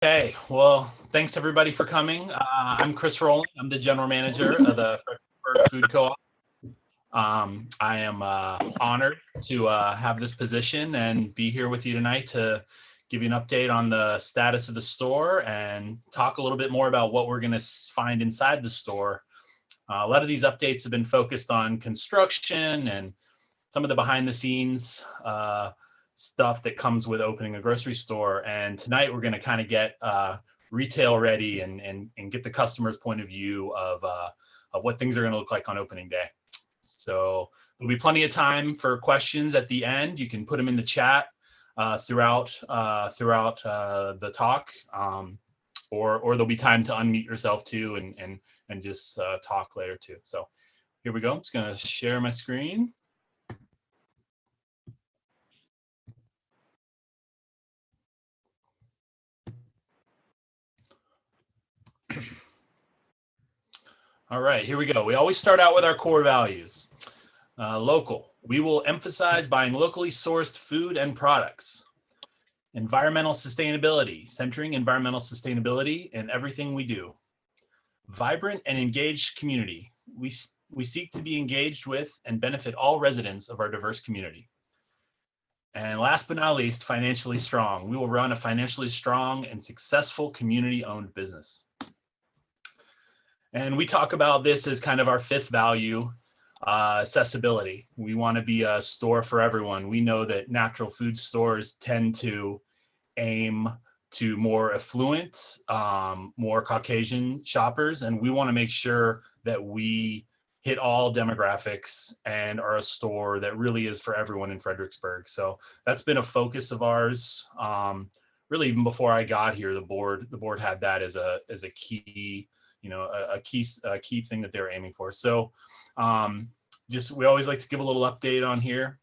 Okay, well, thanks everybody for coming. I'm Chris Rowland. I'm the general manager of the Fredericksburg Food Co-op. I am honored to have this position and be here with you tonight to give you an update on the status of the store and talk a little bit more about what we're going to find inside the store. A lot of these updates have been focused on construction and some of the behind the scenes stuff that comes with opening a grocery store. And tonight we're going to kind of get retail ready and get the customer's point of view of what things are going to look like on opening day. So there'll be plenty of time for questions at the end. You can put them in the chat throughout the talk, or there'll be time to unmute yourself too and just talk later too. So here we go. I'm just going to share my screen. All right, here we go. We always start out with our core values. Local. We will emphasize buying locally sourced food and products. Environmental sustainability, centering environmental sustainability in everything we do. Vibrant and engaged community. We seek to be engaged with and benefit all residents of our diverse community. And last but not least, financially strong. We will run a financially strong and successful community-owned business. And we talk about this as kind of our fifth value, accessibility. We want to be a store for everyone. We know that natural food stores tend to aim to more affluent, more Caucasian shoppers, and we want to make sure that we hit all demographics and are a store that really is for everyone in Fredericksburg. So that's been a focus of ours. Really, even before I got here, the board had that as a key, a key thing that they're aiming for. So we always like to give a little update on here.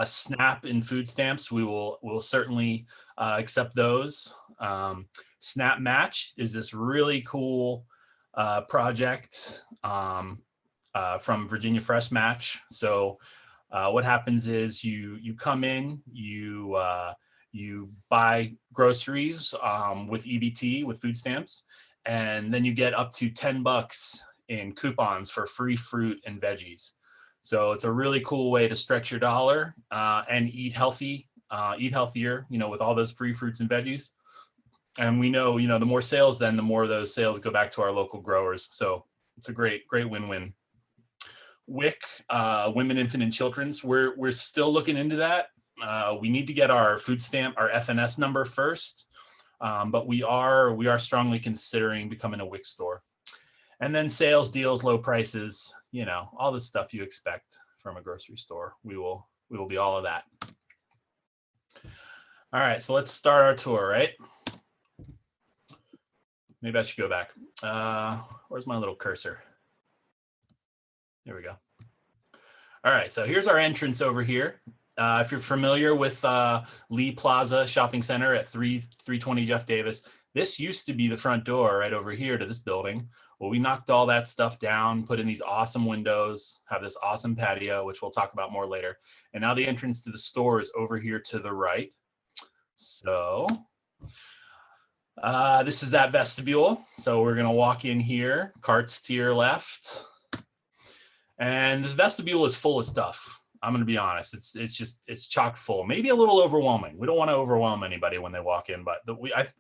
SNAP and food stamps, we'll certainly accept those. SNAP Match is this really cool project from Virginia Fresh Match. So what happens is you come in, you buy groceries with EBT, with food stamps, and then you get up to $10 in coupons for free fruit and veggies. So it's a really cool way to stretch your dollar and eat healthier, with all those free fruits and veggies. And we know, the more sales, then the more of those sales go back to our local growers. So it's a great win-win. WIC, Women, Infant, and Children's, we're still looking into that. We need to get our food stamp, our FNS number first. But we are strongly considering becoming a WIC store. And then sales, deals, low prices, all the stuff you expect from a grocery store. We will be all of that. All right, so let's start our tour, right? Maybe I should go back. Where's my little cursor? There we go. All right, so here's our entrance over here. If you're familiar with Lee Plaza Shopping Center at 320 Jeff Davis, this used to be the front door right over here to this building. Well, we knocked all that stuff down, put in these awesome windows, have this awesome patio, which we'll talk about more later. And now the entrance to the store is over here to the right. So this is that vestibule. So we're gonna walk in here, carts to your left. And this vestibule is full of stuff. I'm going to be honest. It's chock full, maybe a little overwhelming. We don't want to overwhelm anybody when they walk in, but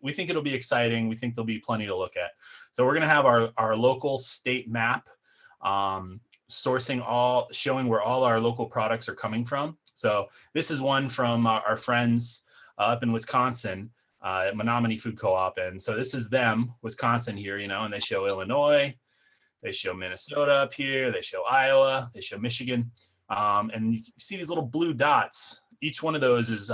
we think it'll be exciting. We think there'll be plenty to look at. So we're going to have our local state map, showing where all our local products are coming from. So this is one from our friends up in Wisconsin, at Menominee Food Co-op. And so this is them, Wisconsin here, and they show Illinois, they show Minnesota up here, they show Iowa, they show Michigan. And you see these little blue dots. Each one of those is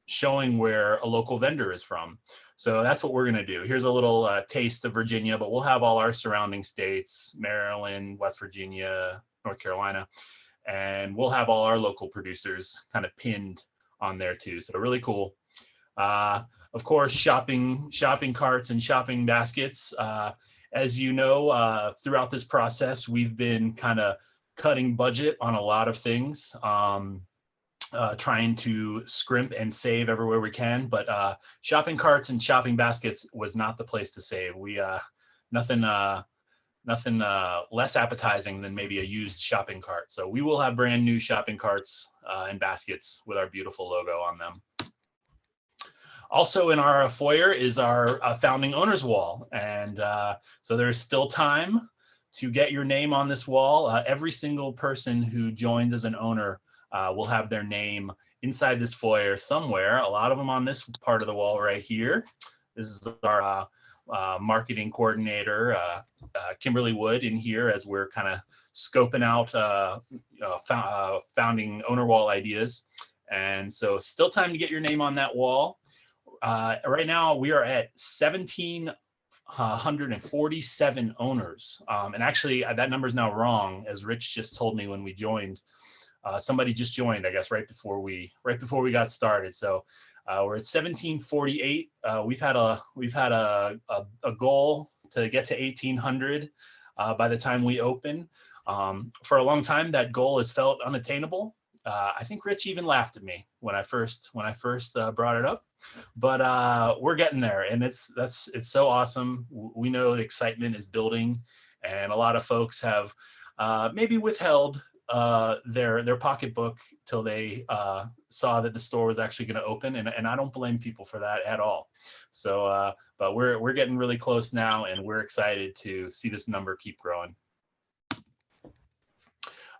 showing where a local vendor is from. So that's what we're going to do. Here's a little taste of Virginia, but we'll have all our surrounding states, Maryland, West Virginia, North Carolina, and we'll have all our local producers kind of pinned on there too. So really cool. Of course, shopping carts and shopping baskets. As you know, throughout this process, we've been kind of cutting budget on a lot of things. trying to scrimp and save everywhere we can, but shopping carts and shopping baskets was not the place to save. We nothing less appetizing than maybe a used shopping cart. So we will have brand new shopping carts and baskets with our beautiful logo on them. Also in our foyer is our founding owners wall. And so there's still time to get your name on this wall. Every single person who joins as an owner will have their name inside this foyer somewhere. A lot of them on this part of the wall right here. This is our marketing coordinator, Kimberly Wood, in here as we're kind of scoping out founding owner wall ideas. And so still time to get your name on that wall. Right now we are at 1,747 owners. And actually that number is now wrong, as Rich just told me when we joined. Somebody just joined, I guess, right before we got started. So we're at 1748. We've had a goal to get to 1800 by the time we open. For a long time, that goal has felt unattainable. I think Rich even laughed at me when I first brought it up, but we're getting there, and it's so awesome. We know the excitement is building, and a lot of folks have maybe withheld their pocketbook till they saw that the store was actually going to open, and I don't blame people for that at all. So, but we're getting really close now, and we're excited to see this number keep growing.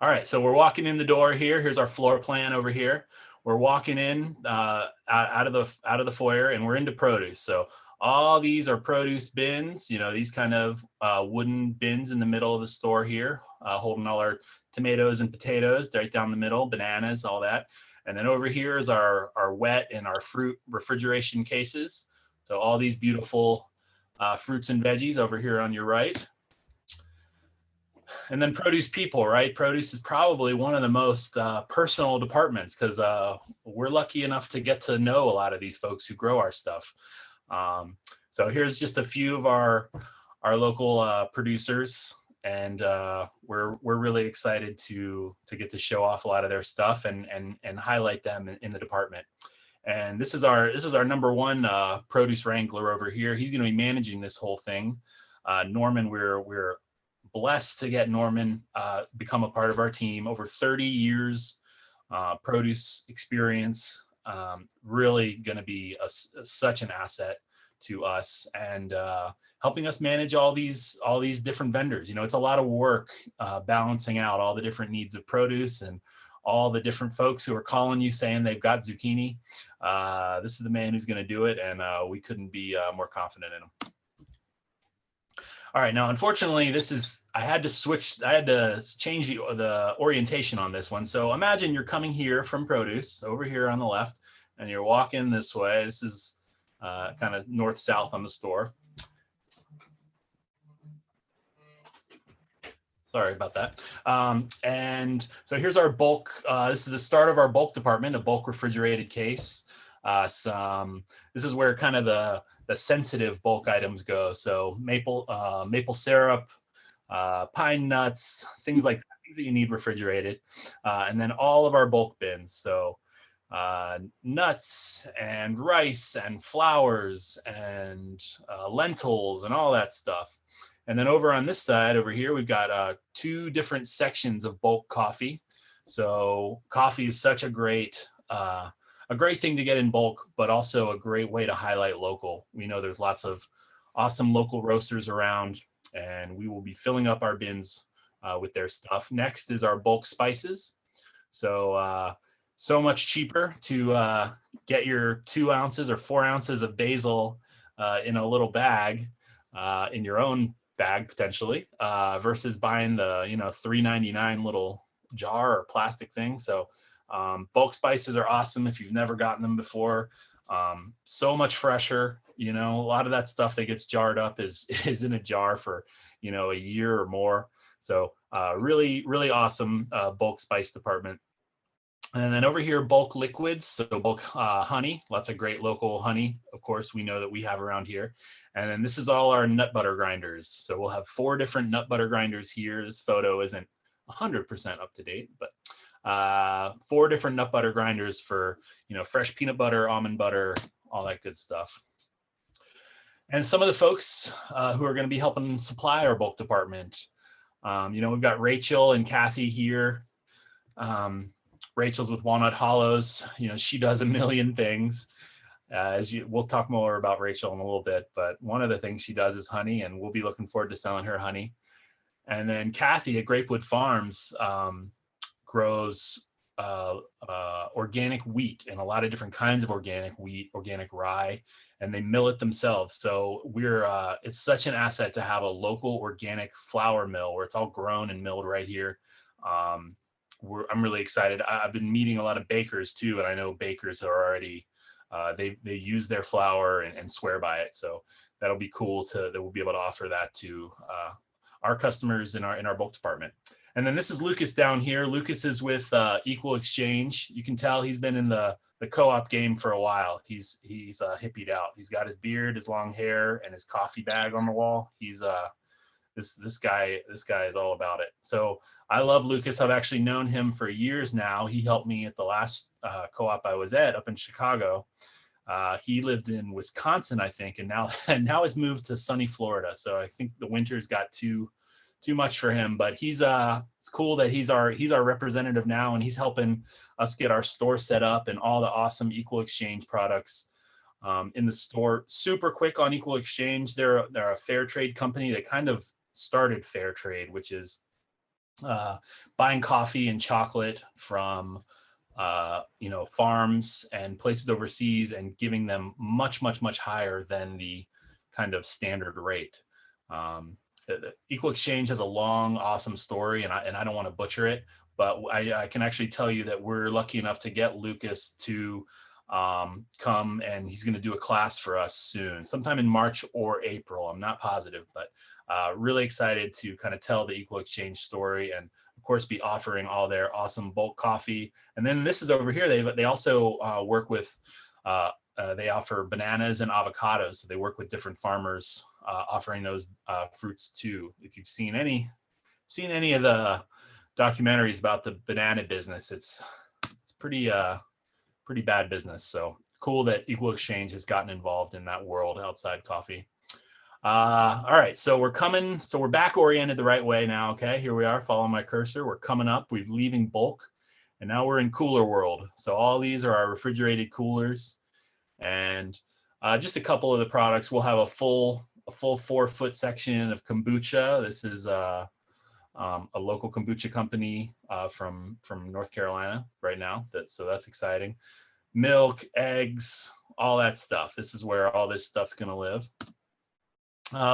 All right, so we're walking in the door here. Here's our floor plan over here. We're walking in out of the foyer, and we're into produce. So all these are produce bins. You know, these kind of wooden bins in the middle of the store here, holding all our tomatoes and potatoes right down the middle, bananas, all that. And then over here is our wet and our fruit refrigeration cases. So all these beautiful fruits and veggies over here on your right. And then produce people, right? Produce is probably one of the most personal departments, because we're lucky enough to get to know a lot of these folks who grow our stuff. So here's just a few of our local producers, and we're really excited to get to show off a lot of their stuff and highlight them in the department. And this is our number one produce wrangler over here. He's going to be managing this whole thing. Norman, we're blessed to get Norman become a part of our team. Over 30 years produce experience, really going to be such an asset to us, and helping us manage all these different vendors. You know, it's a lot of work balancing out all the different needs of produce and all the different folks who are calling you saying they've got zucchini. This is the man who's going to do it, and we couldn't be more confident in him. All right, now, unfortunately, I had to change the orientation on this one. So imagine you're coming here from produce over here on the left, and you're walking this way. This is kind of north-south on the store. Sorry about that. And so here's our bulk. This is the start of our bulk department, a bulk refrigerated case. This is where kind of the sensitive bulk items go. So maple syrup, pine nuts, things like that, things that you need refrigerated. And then all of our bulk bins. So nuts and rice and flours and lentils and all that stuff. And then over on this side over here, we've got two different sections of bulk coffee. So coffee is such a great thing to get in bulk, but also a great way to highlight local. We know there's lots of awesome local roasters around, and we will be filling up our bins with their stuff. Next is our bulk spices. So much cheaper to get your 2 ounces or 4 ounces of basil in a little bag, in your own bag potentially, versus buying the $3.99 little jar or plastic thing. So bulk spices are awesome if you've never gotten them before. So much fresher. You know, a lot of that stuff that gets jarred up is in a jar for a year or more. So really, really awesome bulk spice department. And then over here, bulk liquids, so bulk honey, lots of great local honey, of course, we know that we have around here. And then this is all our nut butter grinders. So we'll have 4 different nut butter grinders here. This photo isn't 100% up to date, but 4 different nut butter grinders for, fresh peanut butter, almond butter, all that good stuff. And some of the folks who are going to be helping supply our bulk department. We've got Rachel and Kathy here. Rachel's with Walnut Hollows. She does a million things. We'll talk more about Rachel in a little bit, but one of the things she does is honey, and we'll be looking forward to selling her honey. And then Kathy at Grapewood Farms grows organic wheat and a lot of different kinds of organic wheat, organic rye, and they mill it themselves. So it's such an asset to have a local organic flour mill where it's all grown and milled right here. I'm really excited. I've been meeting a lot of bakers too, and I know bakers are already they use their flour and swear by it. So that'll be cool that we'll be able to offer that to our customers in our bulk department. And then this is Lucas down here. Lucas is with Equal Exchange. You can tell he's been in the co-op game for a while. He's hippied out. He's got his beard, his long hair, and his coffee bag on the wall. He's this guy is all about it. So I love Lucas. I've actually known him for years now. He helped me at the last co-op I was at up in Chicago. He lived in Wisconsin, I think, and now has moved to sunny Florida. So I think the winters got too much for him, but it's cool that he's our representative now, and he's helping us get our store set up and all the awesome Equal Exchange products in the store. Super quick on Equal Exchange. They're a fair trade company. They kind of started fair trade, which is buying coffee and chocolate from farms and places overseas and giving them much, much, much higher than the kind of standard rate. The Equal Exchange has a long, awesome story, and I don't want to butcher it, but I can actually tell you that we're lucky enough to get Lucas to come, and he's going to do a class for us soon, sometime in March or April. I'm not positive, but really excited to kind of tell the Equal Exchange story, and of course be offering all their awesome bulk coffee. And then this is over here. They also work with they offer bananas and avocados. So they work with different farmers offering those fruits too. If you've seen any of the documentaries about the banana business, it's pretty bad business. So cool that Equal Exchange has gotten involved in that world outside coffee. All right, so we're back oriented the right way now. Okay, here we are, follow my cursor. We're coming up, we're leaving bulk, and now we're in cooler world. So all these are our refrigerated coolers, and just a couple of the products. We'll have a full 4-foot section of kombucha. This is a local kombucha company from North Carolina right now. So that's exciting. Milk, eggs, all that stuff. This is where all this stuff's gonna live.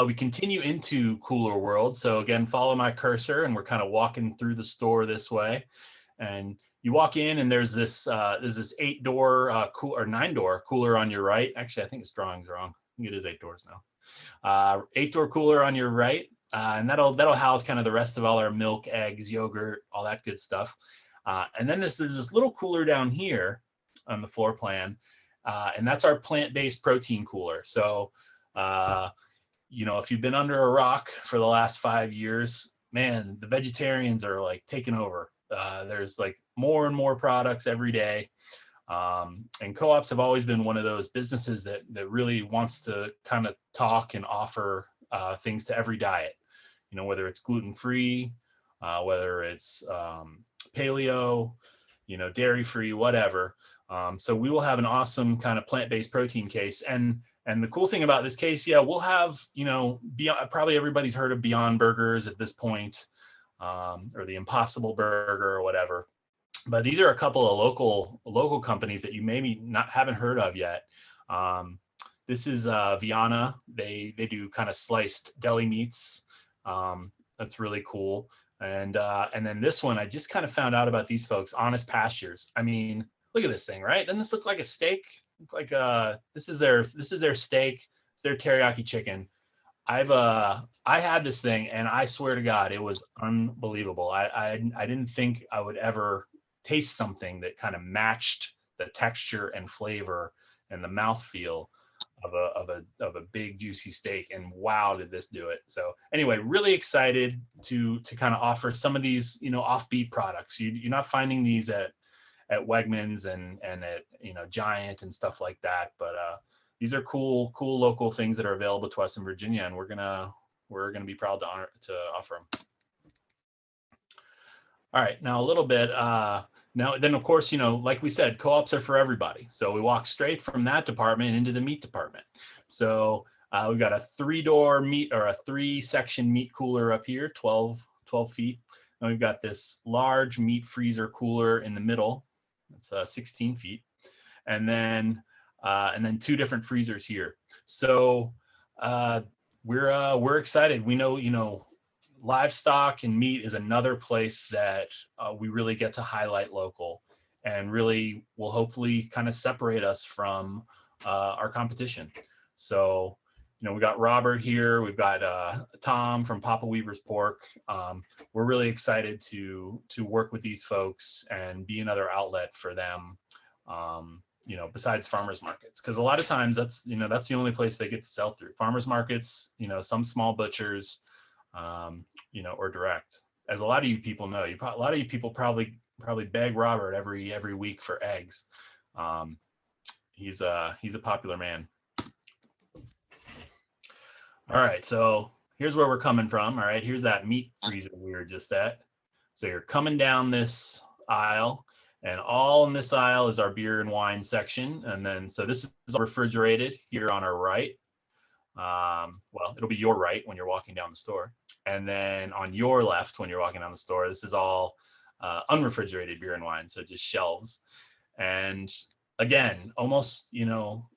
We continue into cooler world. So again, follow my cursor, and we're kind of walking through the store this way. And you walk in, and there's this 8-door or 9-door cooler on your right. Actually, I think it's drawing's wrong. I think it is 8 doors now. 8-door cooler on your right, and that'll house kind of the rest of all our milk, eggs, yogurt, all that good stuff. And then there's this little cooler down here on the floor plan, and that's our plant-based protein cooler. So if you've been under a rock for the last 5 years, man, the vegetarians are like taking over. There's like more and more products every day. And co-ops have always been one of those businesses that really wants to kind of talk and offer things to every diet, whether it's gluten-free, whether it's paleo, dairy-free, whatever. So we will have an awesome kind of plant-based protein case. And the cool thing about this case, we'll have, probably everybody's heard of Beyond Burgers at this point, or the Impossible Burger or whatever. But these are a couple of local companies that you maybe haven't heard of yet. This is Viana. They do kind of sliced deli meats. That's really cool. And then this one, I just kind of found out about these folks, Honest Pastures. I mean, look at this thing, right? Doesn't this look like a steak? Like this is their steak. It's their teriyaki chicken. I had this thing, and I swear to God, it was unbelievable. I didn't think I would ever taste something that kind of matched the texture and flavor and the mouthfeel of a big juicy steak, and wow, did this do it. So anyway, really excited to kind of offer some of these, you know, offbeat products. You're not finding these at Wegmans and at, you know, Giant and stuff like that, but these are cool local things that are available to us in Virginia, and we're gonna be proud to offer them. All right, now a little bit. Now, then, of course, you know, like we said, co-ops are for everybody. So we walk straight from that department into the meat department. So we've got a 3-door meat, or a 3-section meat cooler up here, 12 feet. And we've got this large meat freezer cooler in the middle. It's 16 feet. And then 2 different freezers here. So we're excited. We know, you know, livestock and meat is another place that we really get to highlight local, and really will hopefully kind of separate us from our competition. So, you know, we got Robert here, we've got Tom from Papa Weaver's Pork. We're really excited to work with these folks and be another outlet for them, you know, besides farmers markets, because a lot of times that's the only place they get to sell through. Farmers markets, you know, some small butchers, you know, or direct. As a lot of you people know, a lot of you people probably beg Robert every week for eggs. He's a popular man. All right, so here's where we're coming from. All right, here's that meat freezer we were just at. So you're coming down this aisle, and all in this aisle is our beer and wine section. And then, so this is refrigerated here on our right. Well, it'll be your right when you're walking down the store. And then on your left, when you're walking down the store, this is all unrefrigerated beer and wine. So just shelves. And again, almost, you know,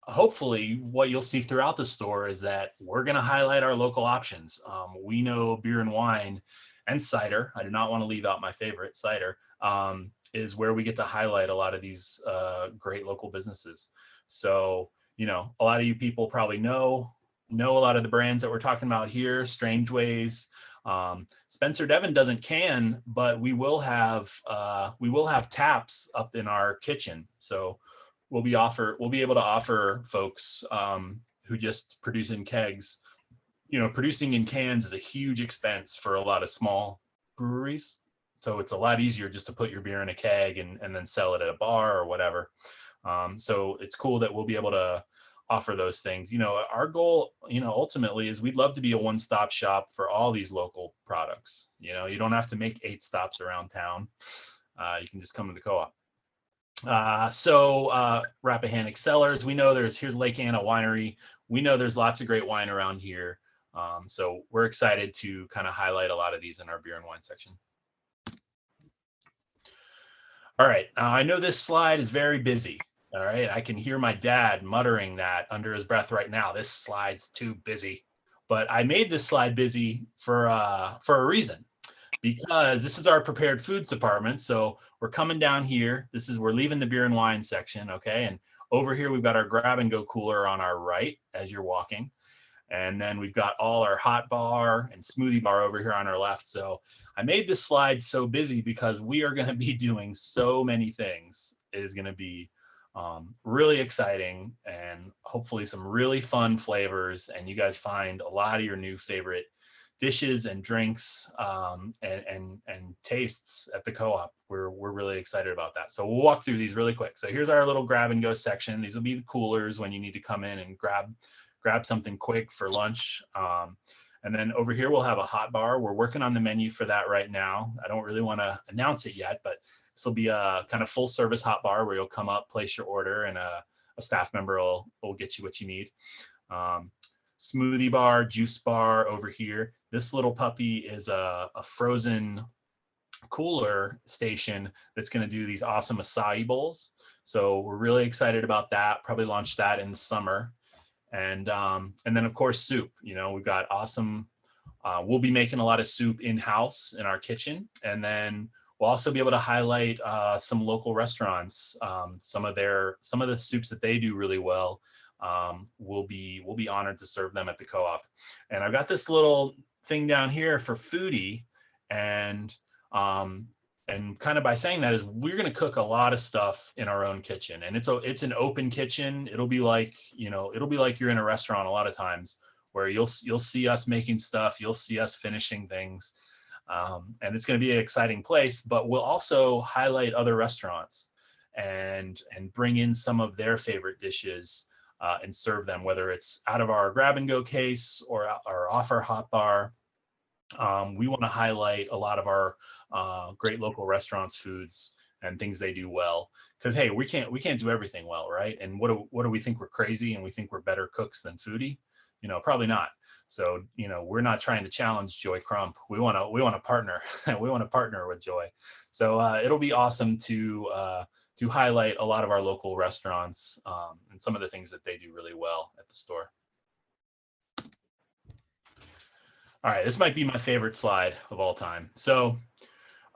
hopefully what you'll see throughout the store is that we're going to highlight our local options. We know beer and wine and cider, I do not want to leave out my favorite, cider, is where we get to highlight a lot of these great local businesses. So, you know, a lot of you people probably know a lot of the brands that we're talking about here. Strange Ways, Spencer Devon doesn't can, but we will have taps up in our kitchen. So we'll be able to offer folks who just produce in kegs. You know, producing in cans is a huge expense for a lot of small breweries. So it's a lot easier just to put your beer in a keg and then sell it at a bar or whatever. So it's cool that we'll be able to offer those things. You know, our goal, you know, ultimately is we'd love to be a one-stop shop for all these local products. You know, you don't have to make 8 stops around town. You can just come to the co-op. Rappahannock Cellars, we know here's Lake Anna Winery. We know there's lots of great wine around here. So we're excited to kind of highlight a lot of these in our beer and wine section. All right, I know this slide is very busy. All right, I can hear my dad muttering that under his breath right now. This slide's too busy, but I made this slide busy for a reason, because this is our prepared foods department. So we're coming down here. We're leaving the beer and wine section, okay? And over here we've got our grab and go cooler on our right as you're walking, and then we've got all our hot bar and smoothie bar over here on our left. So I made this slide so busy because we are going to be doing so many things. It is going to be really exciting, and hopefully some really fun flavors, and you guys find a lot of your new favorite dishes and drinks and tastes at the co-op. We're really excited about that. So we'll walk through these really quick. So here's our little grab and go section. These will be the coolers when you need to come in and grab something quick for lunch. And then over here we'll have a hot bar. We're working on the menu for that right now. I don't really want to announce it yet, but this will be a kind of full service hot bar where you'll come up, place your order, and a staff member will get you what you need. Smoothie bar, juice bar over here. This little puppy is a frozen cooler station that's going to do these awesome acai bowls. So we're really excited about that. Probably launch that in the summer. And then of course soup. You know, we've got awesome. We'll be making a lot of soup in-house in our kitchen, and then we'll also be able to highlight some local restaurants. Some of the soups that they do really well. We'll be honored to serve them at the co-op. And I've got this little thing down here for foodie, and and kind of by saying that is we're going to cook a lot of stuff in our own kitchen, and it's an open kitchen. It'll be like, it'll be like you're in a restaurant a lot of times, where you'll see us making stuff, you'll see us finishing things, and it's going to be an exciting place. But we'll also highlight other restaurants and bring in some of their favorite dishes and serve them, whether it's out of our grab and go case or off our hot bar. We want to highlight a lot of our great local restaurants, foods, and things they do well. Because hey, we can't do everything well, right? And what do we think we're crazy and we think we're better cooks than Foodie? Probably not. So we're not trying to challenge Joy Crump. We want to partner. We want to partner with Joy. So it'll be awesome to highlight a lot of our local restaurants and some of the things that they do really well at the store. All right, this might be my favorite slide of all time. So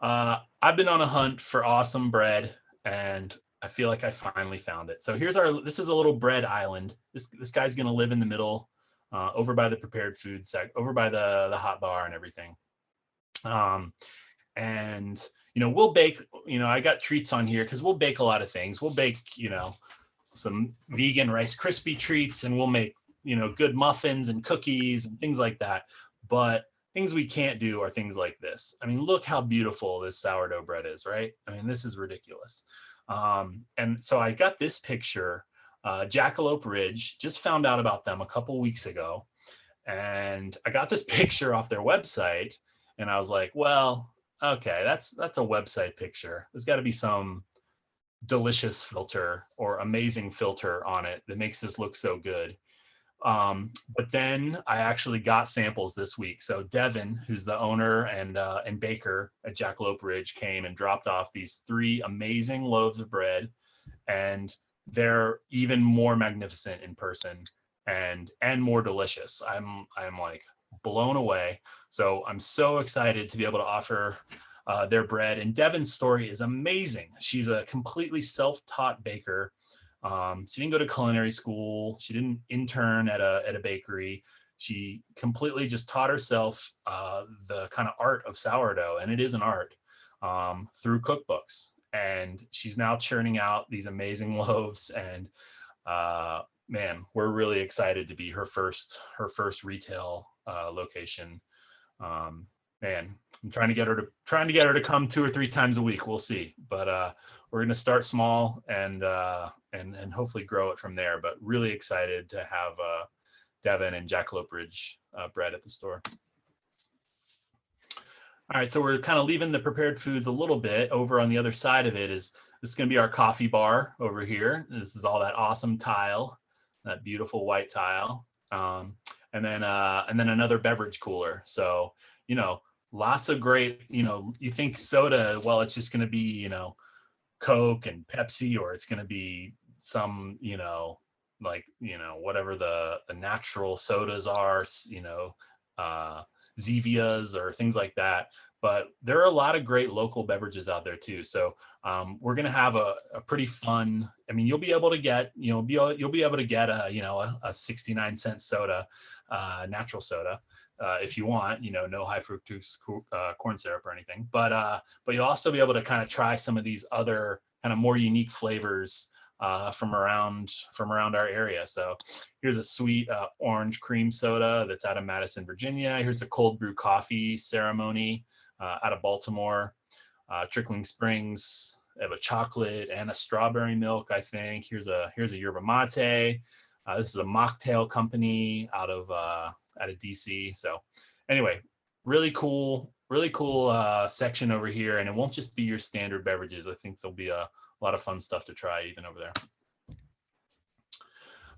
I've been on a hunt for awesome bread, and I feel like I finally found it. So this is a little bread island. This guy's gonna live in the middle, over by the prepared food over by the hot bar and everything. And we'll bake, I got treats on here because we'll bake a lot of things. We'll bake, some vegan Rice Krispie treats, and we'll make, good muffins and cookies and things like that. But things we can't do are things like this. I mean, look how beautiful this sourdough bread is, right? I mean, this is ridiculous. And so I got this picture, Jackalope Ridge, just found out about them a couple weeks ago. And I got this picture off their website, and I was like, well, okay, that's a website picture. There's got to be some delicious filter or amazing filter on it that makes this look so good. But then I actually got samples this week. So Devin, who's the owner and baker at Jackalope Ridge, came and dropped off these 3 amazing loaves of bread, and they're even more magnificent in person and more delicious. I'm like blown away. So I'm so excited to be able to offer their bread. And Devin's story is amazing. She's a completely self-taught baker. She didn't go to culinary school. She didn't intern at a bakery. She completely just taught herself the kind of art of sourdough, and it is an art, through cookbooks. And she's now churning out these amazing loaves. And man, we're really excited to be her first retail location. Man, I'm trying to get her to come 2 or 3 times a week. We'll see, but we're going to start small and hopefully grow it from there. But really excited to have Devin and Jackalope Ridge bread at the store. All right, so we're kind of leaving the prepared foods a little bit. Over on the other side of it is going to be our coffee bar over here. This is all that awesome tile, that beautiful white tile, and then another beverage cooler. So lots of great. You think soda, well, it's just going to be Coke and Pepsi, or it's going to be some whatever the natural sodas are, Zevias or things like that. But there are a lot of great local beverages out there too. So we're going to have a pretty fun. I mean, you'll be able to get a 69-cent soda, natural soda, if you want, no high fructose corn syrup or anything. But you'll also be able to kind of try some of these other kind of more unique flavors from around our area. So here's a sweet orange cream soda that's out of Madison, Virginia. Here's a cold brew coffee ceremony out of Baltimore. Trickling Springs, they have a chocolate and a strawberry milk, I think. Here's a yerba mate. This is a mocktail company out of DC. So anyway, really cool section over here. And it won't just be your standard beverages. I think there'll be a lot of fun stuff to try even over there.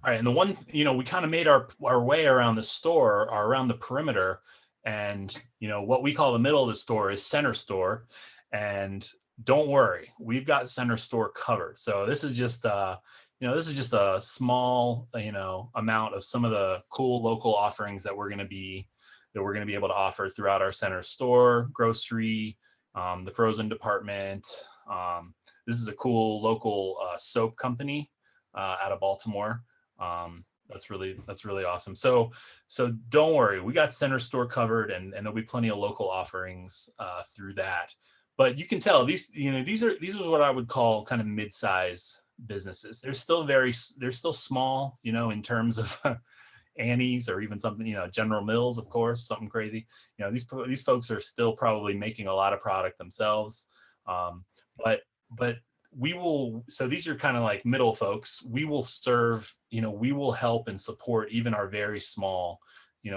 All right, and the one, we kind of made our way around the store, or around the perimeter, and what we call the middle of the store is center store. And don't worry, we've got center store covered. So this is just a small amount of some of the cool local offerings that we're going to be able to offer throughout our center store, grocery, the frozen department. This is a cool local soap company out of Baltimore. That's really awesome. So don't worry, we got center store covered, and there'll be plenty of local offerings through that. but you can tell these, these are what I would call kind of mid-size businesses. They're still small, in terms of Annie's or even something, General Mills, of course, something crazy. These folks are still probably making a lot of product themselves. But we will, so these are kind of like middle folks. We will serve, we will help and support even our very small,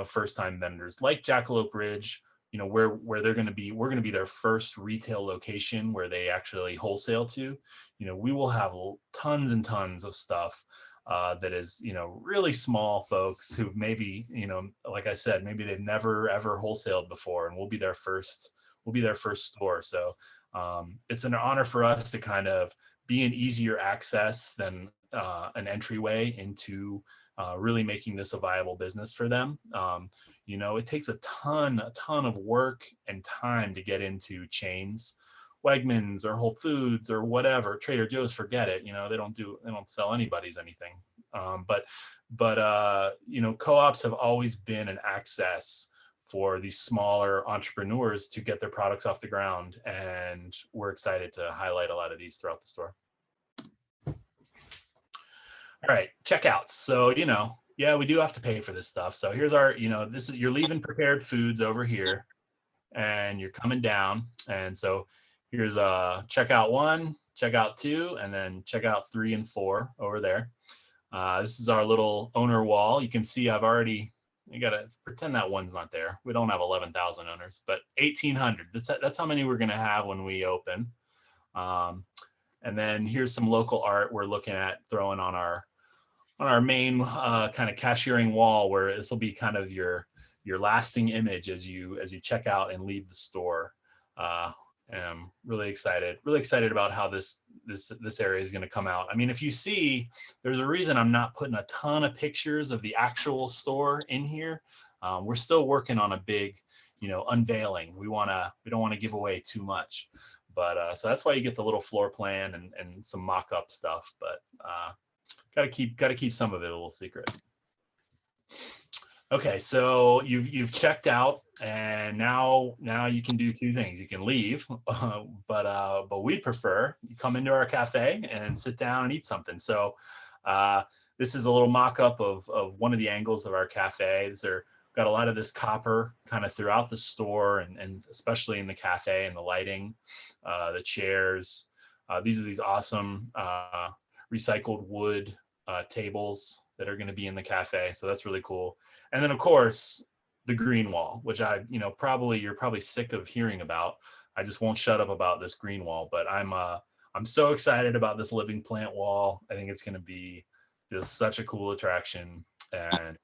first time vendors like Jackalope Ridge, where we're going to be their first retail location where they actually wholesale to. We will have tons and tons of stuff that is, really small folks who maybe, like I said, maybe they've never ever wholesaled before, and we'll be their first store. So it's an honor for us to kind of be an easier access than an entryway into really making this a viable business for them. It takes a ton of work and time to get into chains, Wegmans or Whole Foods or whatever, Trader Joe's, forget it. They don't sell anybody's anything. But co-ops have always been an access for these smaller entrepreneurs to get their products off the ground. And we're excited to highlight a lot of these throughout the store. All right, checkouts. So, yeah, we do have to pay for this stuff. So here's our, you're leaving prepared foods over here and you're coming down. And so here's checkout 1, checkout 2, and then checkout 3 and 4 over there. This is our little owner wall. You can see you gotta pretend that one's not there. We don't have 11,000 owners, but 1,800. That's how many we're gonna have when we open. And then here's some local art we're looking at throwing on our main kind of cashiering wall, where this will be kind of your lasting image as you check out and leave the store. I'm really excited about how this area is going to come out. I mean, if you see, there's a reason I'm not putting a ton of pictures of the actual store in here. We're still working on a big, unveiling. We don't want to give away too much, but so that's why you get the little floor plan and some mock-up stuff. But gotta keep some of it a little secret. Okay, so you've checked out, and now you can do 2 things. You can leave, but we prefer you come into our cafe and sit down and eat something. So this is a little mock-up of one of the angles of our cafe. Got a lot of this copper kind of throughout the store, and especially in the cafe, and the lighting, the chairs. These awesome recycled wood tables that are going to be in the cafe. So that's really cool. And then of course the Greenwall, which you're probably sick of hearing about. I just won't shut up about this Greenwall, but I'm so excited about this living plant wall. I think it's going to be just such a cool attraction, and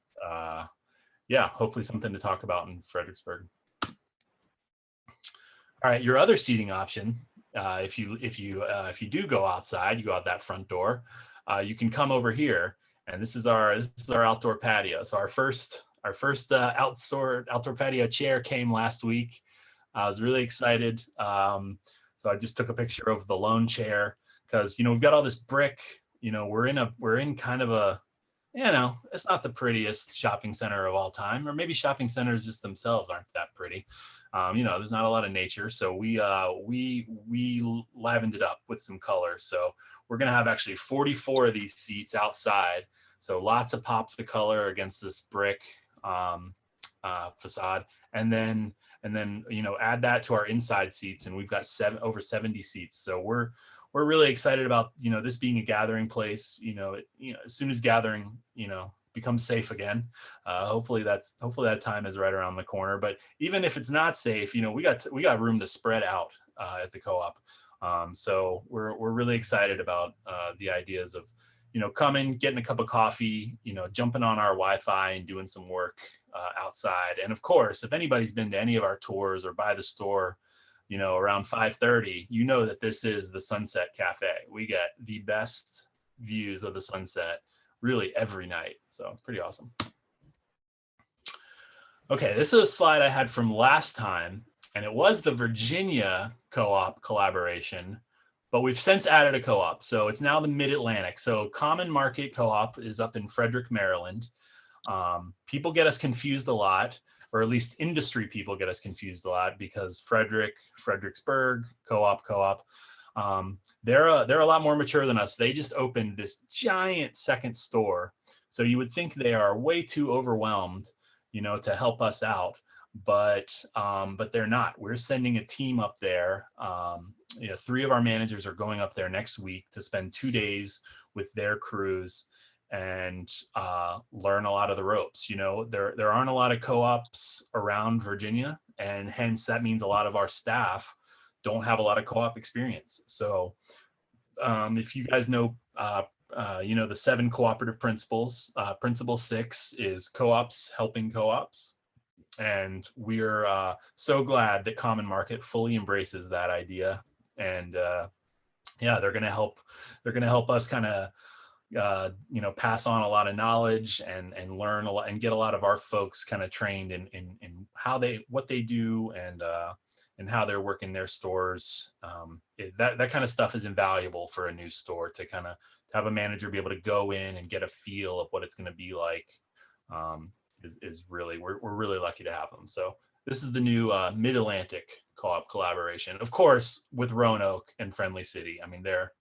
yeah, hopefully something to talk about in Fredericksburg. All right, your other seating option, if you do go outside, you go out that front door, you can come over here, and this is our outdoor patio. So our first outdoor patio chair came last week. I was really excited. So I just took a picture of the lone chair because we've got all this brick. We're in kind of a, it's not the prettiest shopping center of all time, or maybe shopping centers just themselves aren't that pretty. There's not a lot of nature, so we livened it up with some color. So we're gonna have actually 44 of these seats outside. So lots of pops of color against this brick facade, and then add that to our inside seats, and we've got over 70 seats. So we're really excited about this being a gathering place. As soon as gathering becomes safe again, hopefully that time is right around the corner. But even if it's not safe, we got room to spread out at the co-op. So we're really excited about the ideas of coming, getting a cup of coffee, jumping on our Wi-Fi and doing some work outside. And of course, if anybody's been to any of our tours or by the store, around 5:30, that this is the Sunset Cafe. We get the best views of the sunset really every night. So it's pretty awesome. Okay, this is a slide I had from last time, and it was the Virginia co-op collaboration, but we've since added a co-op. So it's now the Mid-Atlantic. So Common Market Co-op is up in Frederick, Maryland. People get us confused a lot. or at least industry people get us confused a lot, because Fredericksburg, co-op, they're a lot more mature than us. They just opened this giant second store. So you would think they are way too overwhelmed, to help us out, but they're not. We're sending a team up there. 3 of our managers are going up there next week to spend 2 days with their crews and learn a lot of the ropes. There aren't a lot of co-ops around Virginia, and hence that means a lot of our staff don't have a lot of co-op experience. So if you guys know, the 7 cooperative principles, principle 6 is co-ops helping co-ops. And we're so glad that Common Market fully embraces that idea. And they're going to help us kind of, pass on a lot of knowledge and learn a lot and get a lot of our folks kind of trained in what they do and how they're working their stores. That kind of stuff is invaluable for a new store, to kind of have a manager be able to go in and get a feel of what it's going to be like. Is really, we're really lucky to have them. So this is the new Mid-Atlantic co-op collaboration, of course, with Roanoke and Friendly City. I mean, they're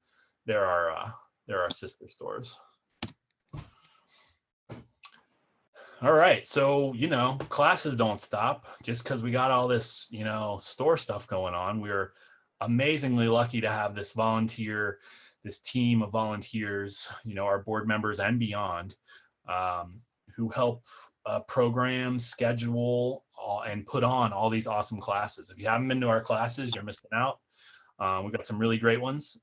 our sister stores. All right, so classes don't stop just because we got all this store stuff going on. We're amazingly lucky to have this team of volunteers, our board members and beyond, who help program, schedule, and put on all these awesome classes. If you haven't been to our classes, you're missing out. We've got some really great ones.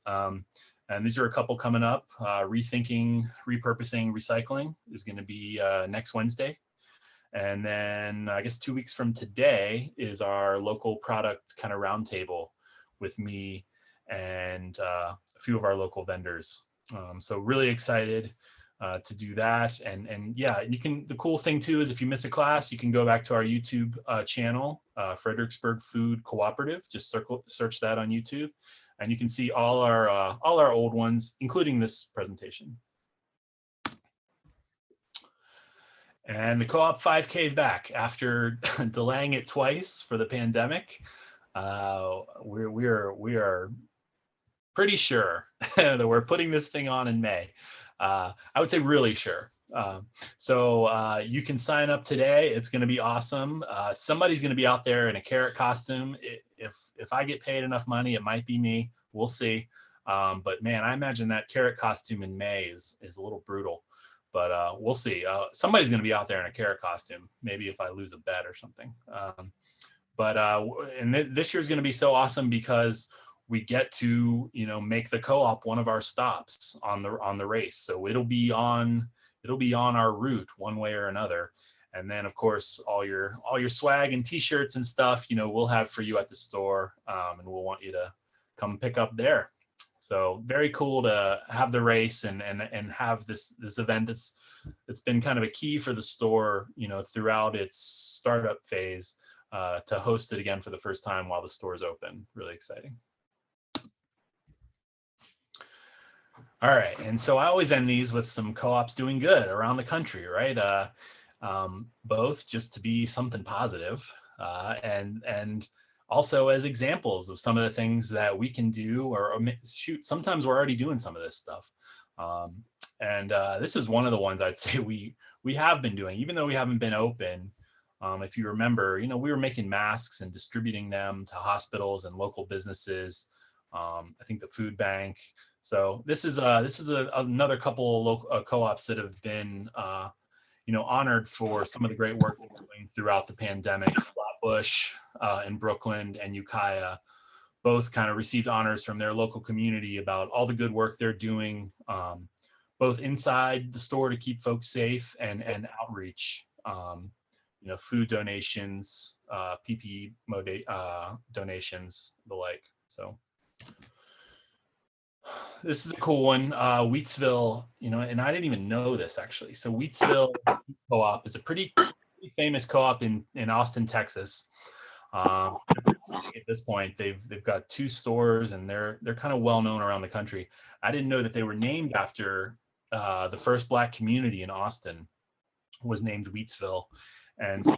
And these are a couple coming up. Rethinking, Repurposing, Recycling is going to be next Wednesday. And then I guess 2 weeks from today is our local product kind of roundtable with me and a few of our local vendors. So really excited to do that. And yeah, the cool thing too is if you miss a class, you can go back to our YouTube channel, Fredericksburg Food Cooperative. Just search that on YouTube, and you can see all our old ones, including this presentation. And the co-op 5K is back after delaying it twice for the pandemic. We are pretty sure that we're putting this thing on in May. I would say really sure. So you can sign up today. It's going to be awesome. Somebody's going to be out there in a carrot costume. If I get paid enough money, it might be me. We'll see. But man, I imagine that carrot costume in May is a little brutal. But we'll see. Somebody's going to be out there in a carrot costume. Maybe if I lose a bet or something. And this year's going to be so awesome because we get to make the co-op one of our stops on the race. So it'll be on our route one way or another. And then of course all your swag and t-shirts and stuff we'll have for you at the store, and we'll want you to come pick up there. So very cool to have the race and have this event that's been kind of a key for the store throughout its startup phase, to host it again for the first time while the store is open. Really exciting. All right, and so I always end these with some co-ops doing good around the country, right? Both just to be something positive, and also as examples of some of the things that we can do, or shoot, sometimes we're already doing some of this stuff. And this is one of the ones I'd say we have been doing, even though we haven't been open. If you remember, we were making masks and distributing them to hospitals and local businesses. I think the food bank. So this is another couple of co-ops that have been honored for some of the great work they're doing throughout the pandemic. Flatbush in Brooklyn and Ukiah both kind of received honors from their local community about all the good work they're doing, both inside the store to keep folks safe and outreach. Food donations, PPE donations, the like. So this is a cool one. Wheatsville, and I didn't even know this actually. So Wheatsville Co-op is a pretty famous co-op in Austin, Texas. At this point, they've got 2 stores, and they're kind of well known around the country. I didn't know that they were named after the first Black community in Austin was named Wheatsville. And so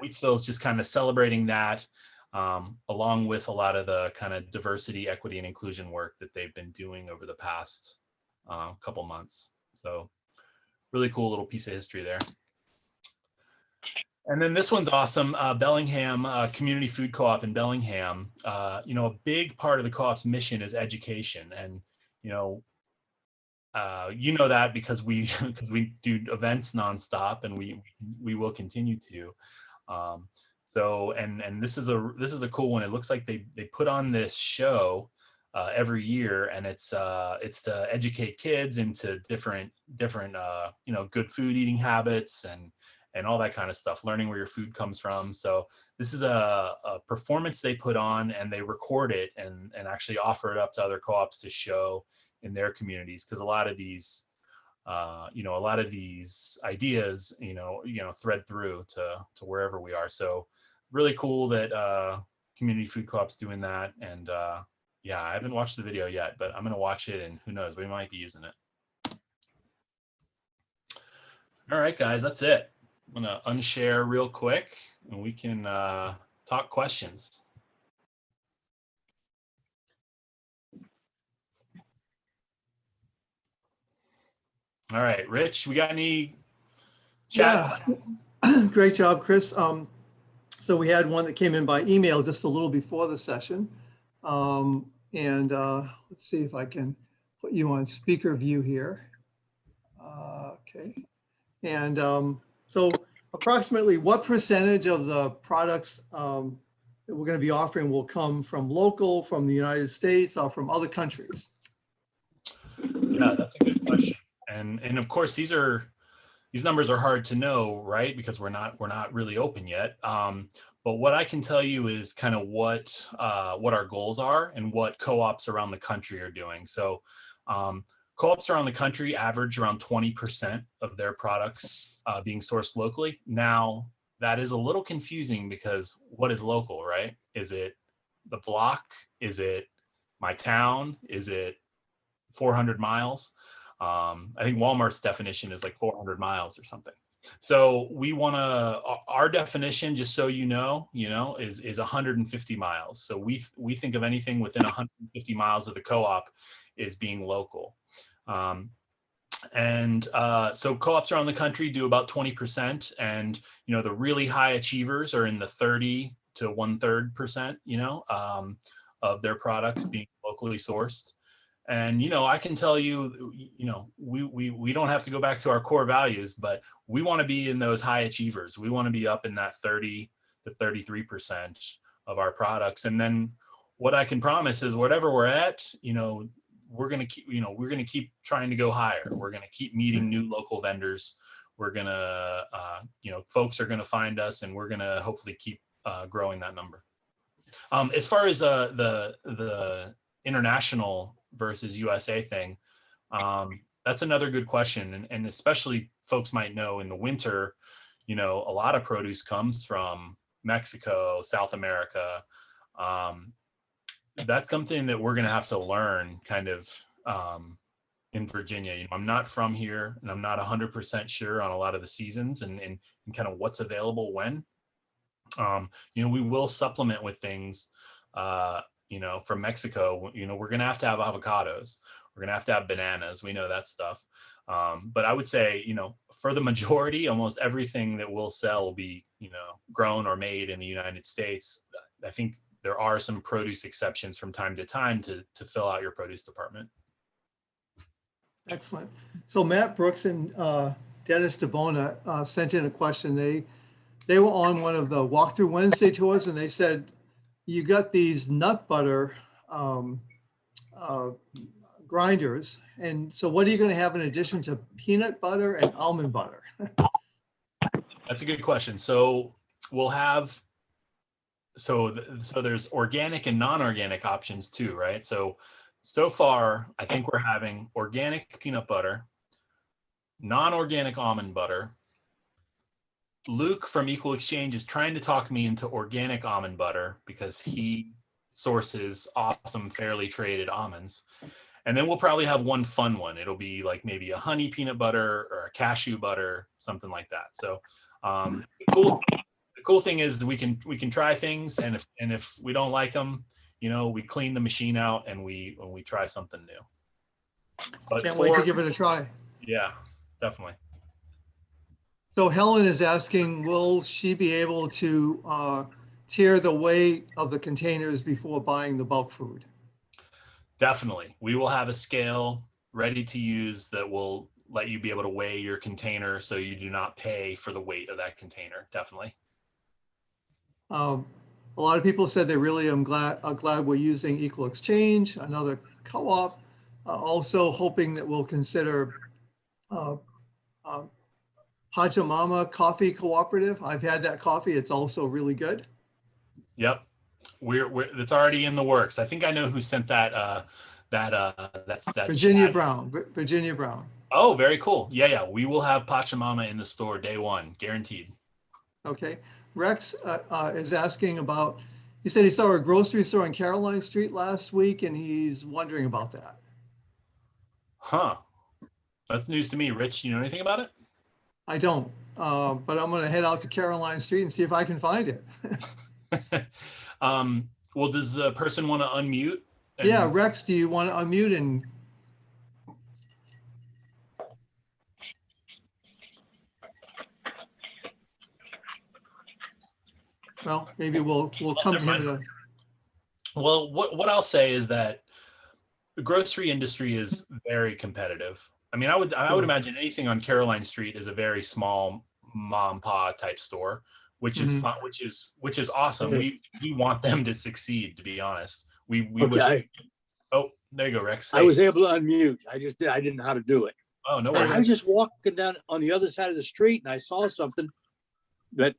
Wheatsville is just kind of celebrating that, along with a lot of the kind of diversity, equity, and inclusion work that they've been doing over the past couple months. So really cool little piece of history there. And then this one's awesome. Bellingham Community Food Co-op in Bellingham. You know, a big part of the co-op's mission is education, and you know that because we do events nonstop, and we will continue to. So and this is a cool one. It looks like they put on this show every year, and it's to educate kids into different you know, good food eating habits and all that kind of stuff, learning where your food comes from. So this is a performance they put on, and they record it and actually offer it up to other co-ops to show in their communities, because a lot of these you know, a lot of these ideas you know thread through to wherever we are. So really cool that Community Food Co-op's doing that. And yeah, I haven't watched the video yet, but I'm gonna watch it, and who knows, we might be using it. All right, guys, that's it. I'm gonna unshare real quick, and we can talk questions. All right, Rich, we got any chat? Yeah, great job, Chris. So we had one that came in by email just a little before the session. And let's see if I can put you on speaker view here. Okay. And so approximately what percentage of the products that we're going to be offering will come from local, from the United States, or from other countries? Yeah, that's a good question. And of course, these numbers are hard to know, right? Because we're not really open yet. But what I can tell you is kind of what our goals are and what co-ops around the country are doing. So co-ops around the country average around 20% of their products being sourced locally. Now, that is a little confusing, because what is local, right? Is it the block? Is it my town? Is it 400 miles? I think Walmart's definition is like 400 miles or something. So we want to, our definition, just so you know, is 150 miles. So we think of anything within 150 miles of the co-op is being local. So co-ops around the country do about 20%, and you know, the really high achievers are in the 30 to 1/3%, you know, of their products being locally sourced. And you know, I can tell you, you know, we don't have to go back to our core values, but we want to be in those high achievers. We want to be up in that 30 to 33% of our products. And then what I can promise is, whatever we're at, you know, we're going to keep trying to go higher. We're going to keep meeting new local vendors. We're going to, you know, folks are going to find us, and we're going to hopefully keep growing that number. As far as the international versus USA thing, that's another good question. And especially folks might know, in the winter, you know, a lot of produce comes from Mexico, South America. That's something that we're going to have to learn kind of in Virginia. You know, I'm not from here, and I'm not 100% sure on a lot of the seasons and kind of what's available when. You know, we will supplement with things, you know, from Mexico. You know, we're going to have avocados. We're going to have bananas. We know that stuff. But I would say, you know, for the majority, almost everything that we'll sell will be, you know, grown or made in the United States. I think there are some produce exceptions from time to time to fill out your produce department. Excellent. So Matt Brooks and Dennis DeBona sent in a question. They were on one of the Walkthrough Wednesday tours, and they said, you got these nut butter grinders. And so what are you going to have in addition to peanut butter and almond butter? That's a good question. So we'll have, so there's organic and non-organic options too, right? So far, I think we're having organic peanut butter, non-organic almond butter. Luke from Equal Exchange is trying to talk me into organic almond butter because he sources awesome, fairly traded almonds. And then we'll probably have one fun one. It'll be like maybe a honey peanut butter or a cashew butter, something like that. So the the cool thing is we can try things, and if we don't like them, we clean the machine out and we try something new. But Can't wait to give it a try. Yeah, definitely. So Helen is asking, will she be able to tier the weight of the containers before buying the bulk food? Definitely. We will have a scale ready to use that will let you be able to weigh your container so you do not pay for the weight of that container. Definitely. A lot of people said they really are glad we're using Equal Exchange, another co-op. Also hoping that we'll consider Pachamama Coffee Cooperative. I've had that coffee. It's also really good. Yep. It's already in the works. I think I know who sent that. That's Virginia chat. Brown. Virginia Brown. Oh, very cool. Yeah. We will have Pachamama in the store day one, guaranteed. Okay. Rex is asking about, he said he saw a grocery store on Caroline Street last week and he's wondering about that. Huh. That's news to me. Rich, you know anything about it? I don't, but I'm going to head out to Caroline Street and see if I can find it. Well, does the person want to unmute? Yeah, Rex, do you want to unmute and? Well, maybe we'll come to him. Well, what I'll say is that the grocery industry is very competitive. I mean, I would imagine anything on Caroline Street is a very small mom and pop type store, which is fun, which is awesome. We want them to succeed, to be honest. We wish. Oh, there you go, Rex. Hey. I was able to unmute. I didn't know how to do it. Oh, no worries. I was just walking down on the other side of the street and I saw something that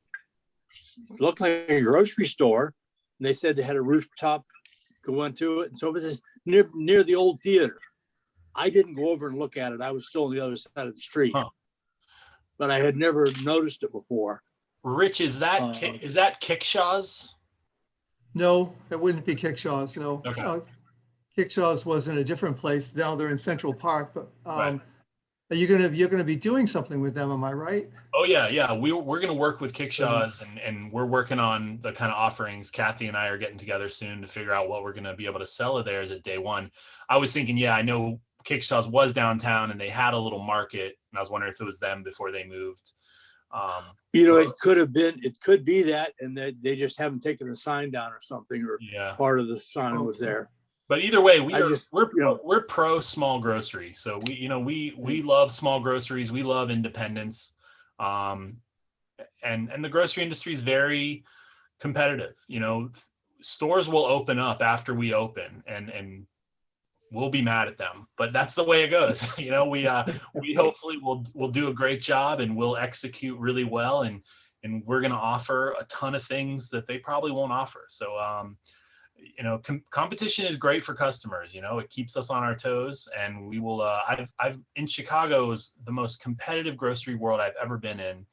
looked like a grocery store. And they said they had a rooftop go into it. And so it was near the old theater. I didn't go over and look at it. I was still on the other side of the street, but I had never noticed it before. Rich, is that Kickshaw's? No, it wouldn't be Kickshaw's. No. Okay. Kickshaw's was in a different place. Now they're in Central Park, but Right. you're gonna be doing something with them, am I right? Oh yeah. We're gonna work with Kickshaw's and we're working on the kind of offerings. Kathy and I are getting together soon to figure out what we're gonna be able to sell of theirs at day one. I was thinking, I know Kickshaw's was downtown and they had a little market, and I was wondering if it was them before they moved. It could be that, and they just haven't taken the sign down or something, or part of the sign was there. But either way, we're pro small grocery. So we love small groceries. We love independence. And the grocery industry is very competitive. Stores will open up after we open and we'll be mad at them, but that's the way it goes. We hopefully will do a great job and we'll execute really well. And we're going to offer a ton of things that they probably won't offer. So, competition is great for customers. It keeps us on our toes, and we will. I've in Chicago is the most competitive grocery world I've ever been in,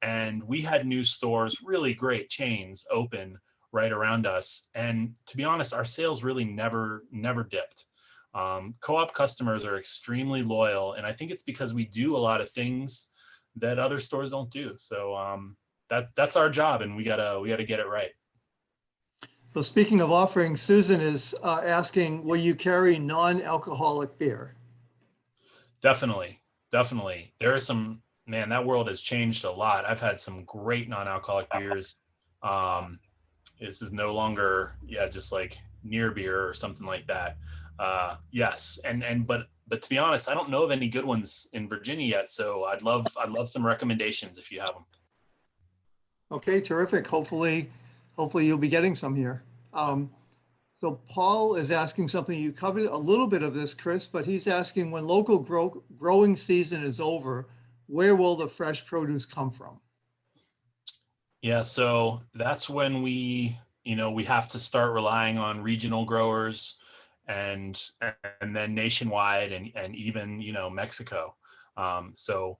and we had new stores, really great chains open right around us. And to be honest, our sales really never dipped. Co-op customers are extremely loyal, and I think it's because we do a lot of things that other stores don't do. So that's our job, and we gotta get it right. So speaking of offerings, Susan is asking, will you carry non-alcoholic beer? Definitely. There are some, man, that world has changed a lot. I've had some great non-alcoholic beers. This is no longer, just like near beer or something like that. Yes. But to be honest, I don't know of any good ones in Virginia yet. So I'd love some recommendations if you have them. Okay, terrific. Hopefully you'll be getting some here. So Paul is asking something, you covered a little bit of this, Chris, but he's asking, when local growing season is over, where will the fresh produce come from? Yeah, so that's when we have to start relying on regional growers and then nationwide and even, Mexico. So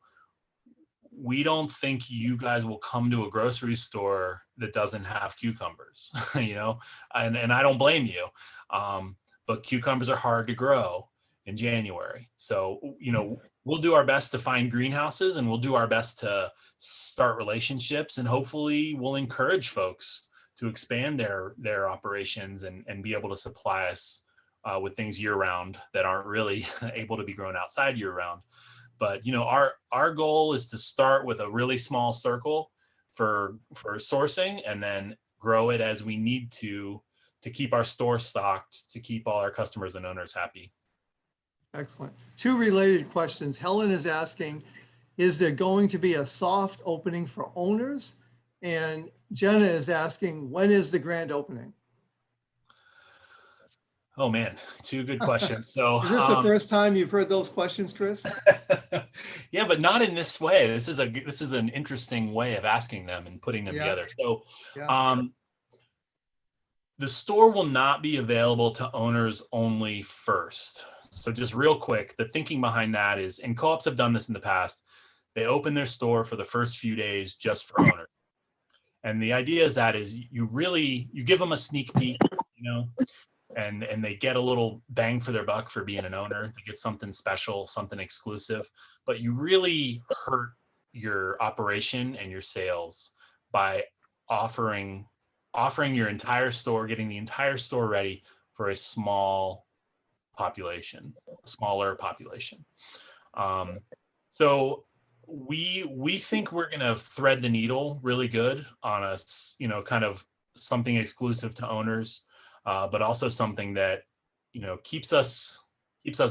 we don't think you guys will come to a grocery store that doesn't have cucumbers, and I don't blame you. But cucumbers are hard to grow in January. So, we'll do our best to find greenhouses, and we'll do our best to start relationships, and hopefully we'll encourage folks to expand their operations and be able to supply us with things year round that aren't really able to be grown outside year round. But our goal is to start with a really small circle for sourcing, and then grow it as we need to keep our store stocked, to keep all our customers and owners happy. Excellent. Two related questions. Helen is asking, is there going to be a soft opening for owners? And Jenna is asking, when is the grand opening? Oh man, two good questions. So is this the first time you've heard those questions, Chris? Yeah, but not in this way. This is an interesting way of asking them and putting them together. So the store will not be available to owners only first. So just real quick, the thinking behind that is, and co-ops have done this in the past, they open their store for the first few days just for owners. And the idea is you give them a sneak peek, and they get a little bang for their buck for being an owner. They get something special, something exclusive, but you really hurt your operation and your sales by offering your entire store, getting the entire store ready for a smaller population. So we think we're going to thread the needle really good on us, kind of something exclusive to owners, but also something that, keeps us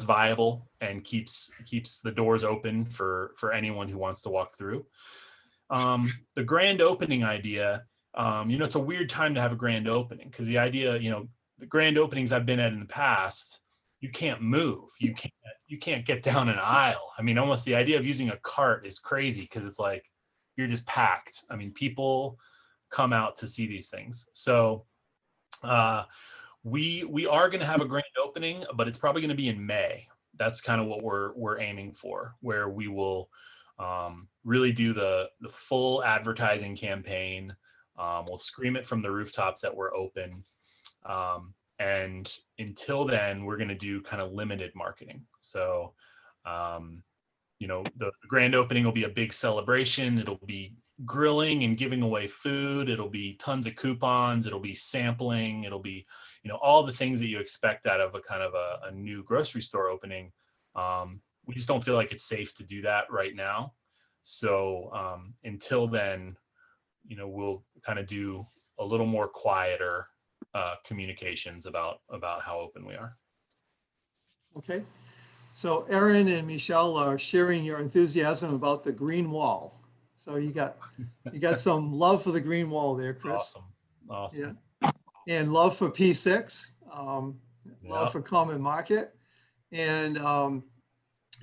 viable and keeps the doors open for anyone who wants to walk through. The grand opening idea, it's a weird time to have a grand opening, because the idea, the grand openings I've been at in the past, you can't move. You can't get down an aisle. I mean, almost the idea of using a cart is crazy, because it's like you're just packed. I mean, people come out to see these things. So we are going to have a grand opening, but it's probably going to be in May. That's kind of what we're aiming for, where we will really do the full advertising campaign. We'll scream it from the rooftops that we're open. And until then, we're going to do kind of limited marketing. So, the grand opening will be a big celebration. It'll be grilling and giving away food. It'll be tons of coupons. It'll be sampling. It'll be, all the things that you expect out of a kind of a new grocery store opening. We just don't feel like it's safe to do that right now. So until then, we'll kind of do a little more quieter communications about how open we are. Okay. So Erin and Michelle are sharing your enthusiasm about the Greenwall. So you got some love for the Greenwall there, Chris. Awesome. Yeah. And love for P6, love for Common Market. And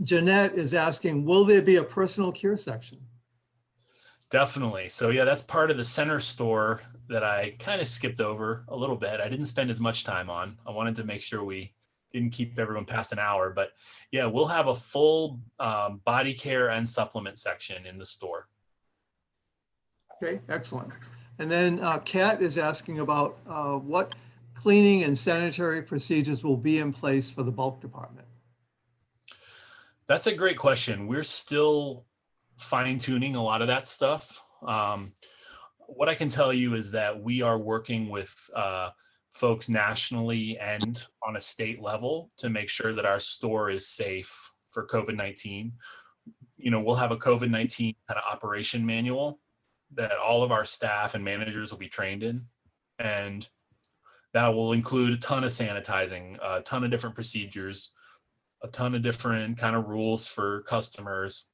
Jeanette is asking, will there be a personal care section? Definitely. So that's part of the center store that I kind of skipped over a little bit. I didn't spend as much time on. I wanted to make sure we didn't keep everyone past an hour, but we'll have a full body care and supplement section in the store. Okay, excellent. And then Kat is asking about what cleaning and sanitary procedures will be in place for the bulk department. That's a great question. We're still fine-tuning a lot of that stuff. What I can tell you is that we are working with folks nationally and on a state level to make sure that our store is safe for COVID-19. We'll have a COVID-19 kind of operation manual that all of our staff and managers will be trained in. And that will include a ton of sanitizing, a ton of different procedures, a ton of different kind of rules for customers.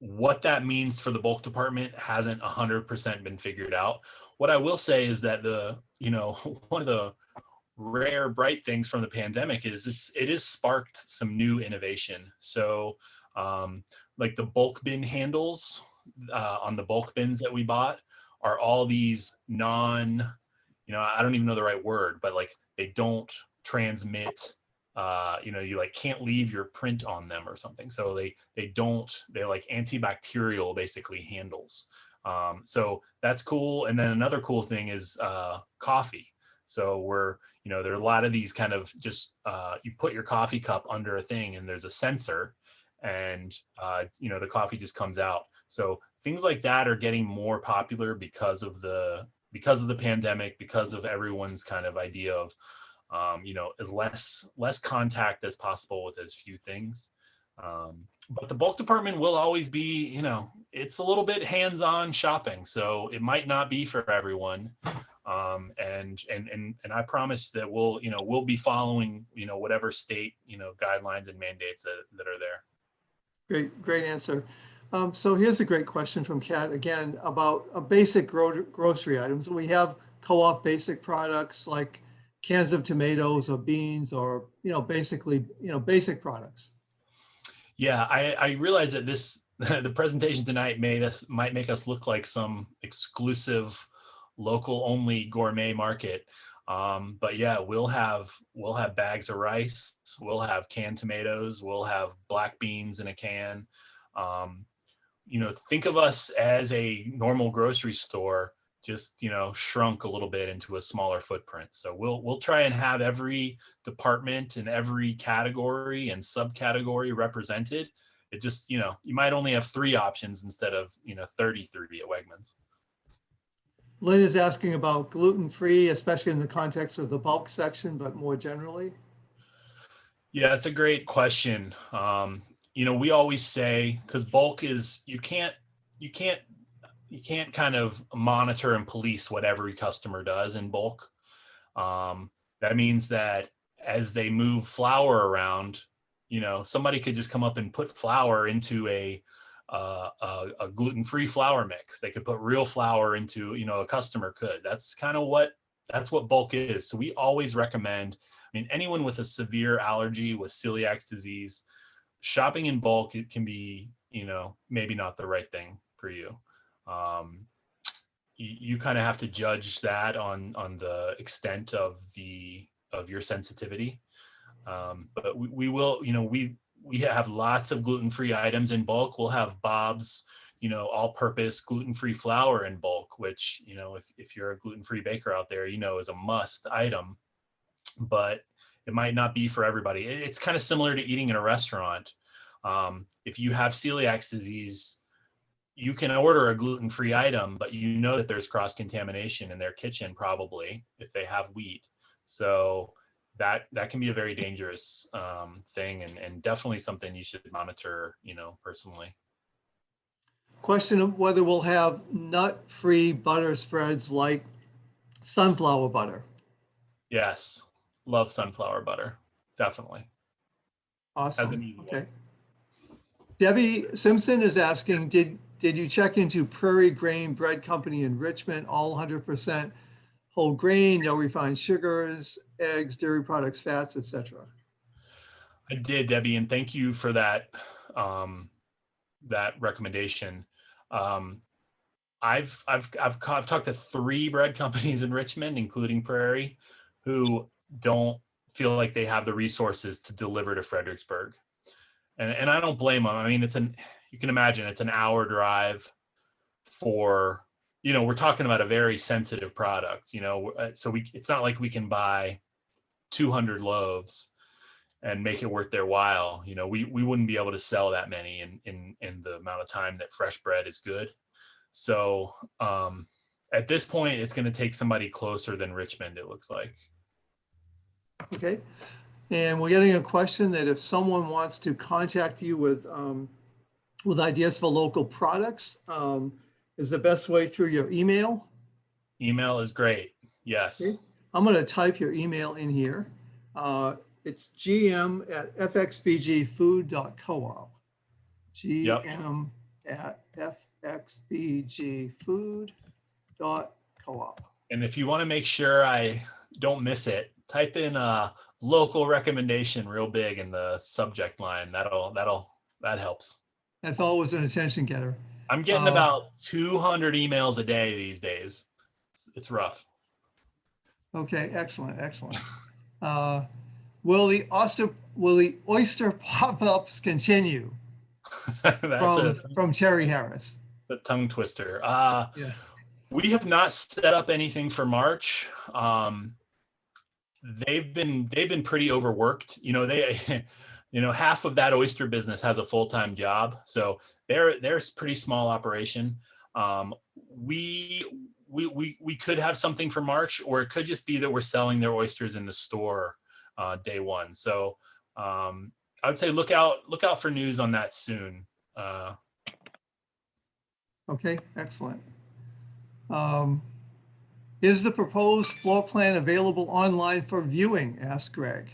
What that means for the bulk department hasn't 100% been figured out. What I will say is that one of the rare bright things from the pandemic is it has sparked some new innovation. So like the bulk bin handles on the bulk bins that we bought are all these I don't even know the right word, but like they don't transmit. You like can't leave your print on them or something. So they're like antibacterial basically handles. So that's cool. And then another cool thing is coffee. So there are a lot of these kind of just, you put your coffee cup under a thing and there's a sensor, and the coffee just comes out. So things like that are getting more popular because of the pandemic, because of everyone's kind of idea of, as less contact as possible with as few things. But the bulk department will always be, it's a little bit hands-on shopping, so it might not be for everyone. And I promise that we'll be following, whatever state, guidelines and mandates that are there. Great answer. So here's a great question from Kat again about a basic grocery items. We have co-op basic products like cans of tomatoes or beans, or basically basic products. Yeah, I realize that the presentation tonight might make us look like some exclusive local only gourmet market. But yeah, we'll have bags of rice, we'll have canned tomatoes, we'll have black beans in a can. Think of us as a normal grocery store, just shrunk a little bit into a smaller footprint. So we'll try and have every department and every category and subcategory represented. It just, you might only have 3 options instead of 33 at Wegmans. Lynn is asking about gluten-free, especially in the context of the bulk section, but more generally. Yeah, that's a great question. We always say, because bulk is, you can't kind of monitor and police what every customer does in bulk. That means that as they move flour around, somebody could just come up and put flour into a gluten-free flour mix. They could put real flour into, a customer could. That's what bulk is. So we always recommend, anyone with a severe allergy, with celiac disease, shopping in bulk, it can be, maybe not the right thing for you. You kind of have to judge that on the extent of your sensitivity. But we will, we have lots of gluten-free items in bulk. We'll have Bob's, all-purpose gluten-free flour in bulk, which, if you're a gluten-free baker out there, is a must item, but it might not be for everybody. It's kind of similar to eating in a restaurant. If you have celiac disease, you can order a gluten-free item, but that there's cross-contamination in their kitchen, probably, if they have wheat. So that can be a very dangerous thing, and definitely something you should monitor, personally. Question of whether we'll have nut-free butter spreads like sunflower butter. Yes, love sunflower butter, definitely. Awesome. Okay. Debbie Simpson is asking, did you check into Prairie Grain Bread Company in Richmond, all 100% whole grain, no refined sugars, eggs, dairy products, fats, etc.? I did, Debbie, and thank you for that that recommendation. I've talked to 3 bread companies in Richmond, including Prairie, who don't feel like they have the resources to deliver to Fredericksburg, and I don't blame them. You can imagine it's an hour drive for, we're talking about a very sensitive product, so it's not like we can buy 200 loaves and make it worth their while. We wouldn't be able to sell that many in the amount of time that fresh bread is good. So at this point, it's going to take somebody closer than Richmond, it looks like. Okay. And we're getting a question that if someone wants to contact you with ideas for local products, is the best way through your email? Email is great. Yes. Okay. I'm going to type your email in here. It's gm@fxbgfood.coop. gm@fxbgfood.coop. And if you want to make sure I don't miss it, type in a local recommendation real big in the subject line. That helps. That's always an attention getter. I'm getting about 200 emails a day these days. It's rough. Okay, excellent. Will the oyster pop-ups continue? From Terry Harris. The tongue twister. Yeah. We have not set up anything for March. they've been pretty overworked. They half of that oyster business has a full-time job, so they're a pretty small operation. We could have something for March, or it could just be that we're selling their oysters in the store day one. So I would say look out for news on that soon. Okay, excellent. Is the proposed floor plan available online for viewing? Asked Greg.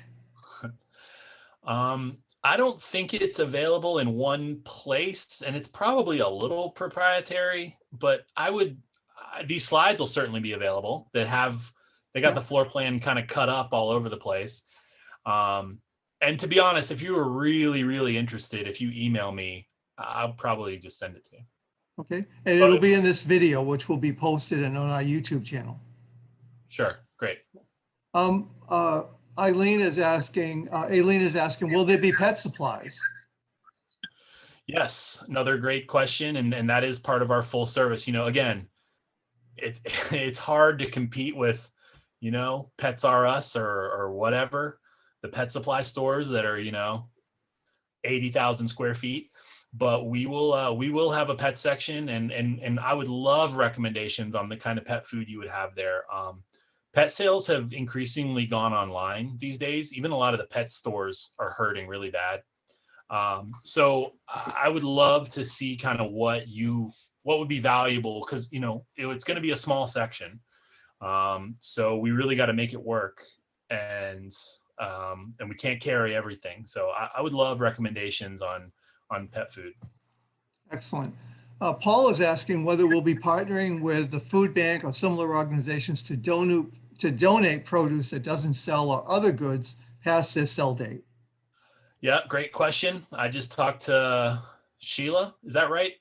I don't think it's available in one place, and it's probably a little proprietary, but these slides will certainly be available they got the floor plan kind of cut up all over the place. And to be honest, if you were really, really interested, if you email me, I'll probably just send it to you. Okay, and it'll be in this video, which will be posted on our YouTube channel. Sure, great. Aileen is asking, will there be pet supplies? Yes, another great question, and that is part of our full service. Again, it's hard to compete with, Pets R Us or whatever, the pet supply stores that are 80,000 square feet. But we will have a pet section, and I would love recommendations on the kind of pet food you would have there. Pet sales have increasingly gone online these days. Even a lot of the pet stores are hurting really bad. So I would love to see kind of what would be valuable, because it's going to be a small section. So we really got to make it work, and we can't carry everything. So I would love recommendations on pet food. Excellent. Paul is asking whether we'll be partnering with the food bank or similar organizations to donate produce that doesn't sell or other goods past their sell date. Yeah, great question. I just talked to Sheila. Is that right?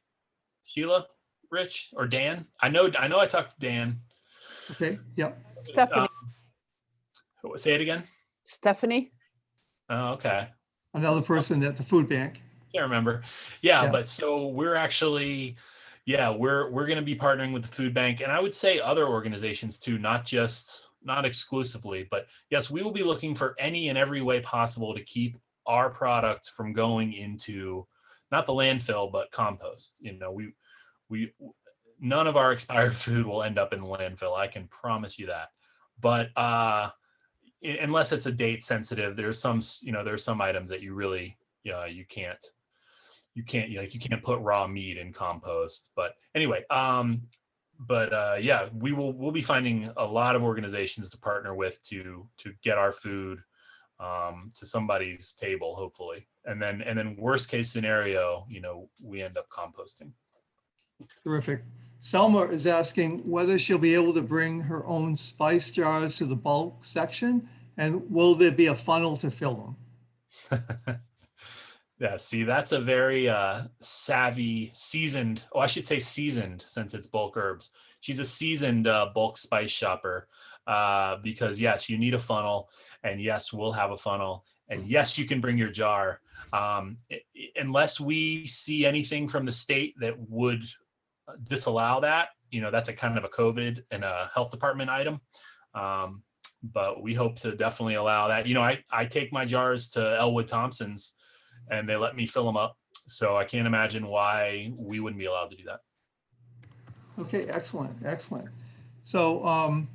Sheila, Rich, or Dan? I know I talked to Dan. Okay, yep. Stephanie. Say it again. Stephanie. Oh, okay. Another person at the food bank. Can't remember. Yeah, but so we're actually, we're going to be partnering with the food bank, and I would say other organizations too, not exclusively, but yes, we will be looking for any and every way possible to keep our product from going into not the landfill, but compost. We none of our expired food will end up in the landfill. I can promise you that. But unless it's a date sensitive, there's some items that you really, you can't put raw meat in compost. But anyway, we'll be finding a lot of organizations to partner with to get our food to somebody's table, hopefully. And then worst case scenario, we end up composting. Terrific. Selma is asking whether she'll be able to bring her own spice jars to the bulk section, and will there be a funnel to fill them? Yeah, see, that's a very savvy, seasoned, I should say seasoned, since it's bulk herbs. She's a seasoned bulk spice shopper, because yes, you need a funnel, and yes, we'll have a funnel, and yes, you can bring your jar. Unless we see anything from the state that would disallow that, that's a kind of a COVID and a health department item. But we hope to definitely allow that. I take my jars to Elwood Thompson's, and they let me fill them up. So I can't imagine why we wouldn't be allowed to do that. Okay, excellent. So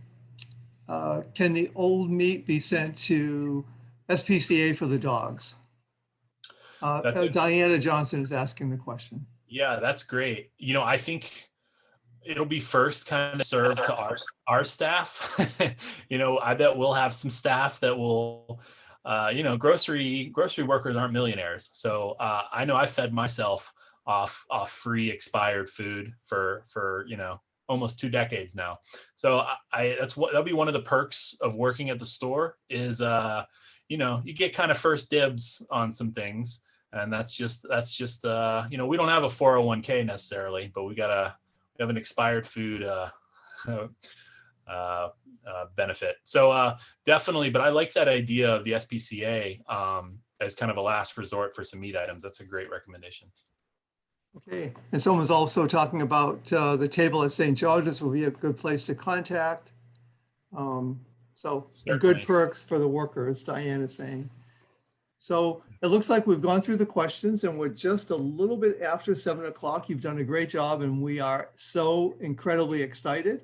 can the old meat be sent to SPCA for the dogs? Diana Johnson is asking the question. Yeah, that's great. I think it'll be first kind of served to our staff. I bet we'll have some staff that will, grocery workers aren't millionaires. So I know I fed myself off free expired food for almost 2 decades now. So that'll be one of the perks of working at the store is, you get kind of first dibs on some things. And that's just we don't have a 401k necessarily, but we have an expired food benefit. So definitely, but I like that idea of the SPCA as kind of a last resort for some meat items. That's a great recommendation. Okay, and someone's also talking about the table at St. George's will be a good place to contact. So, and Certainly. good perks for the workers, Diane is saying. So it looks like we've gone through the questions and we're just a little bit after 7 o'clock. You've done a great job and we are so incredibly excited.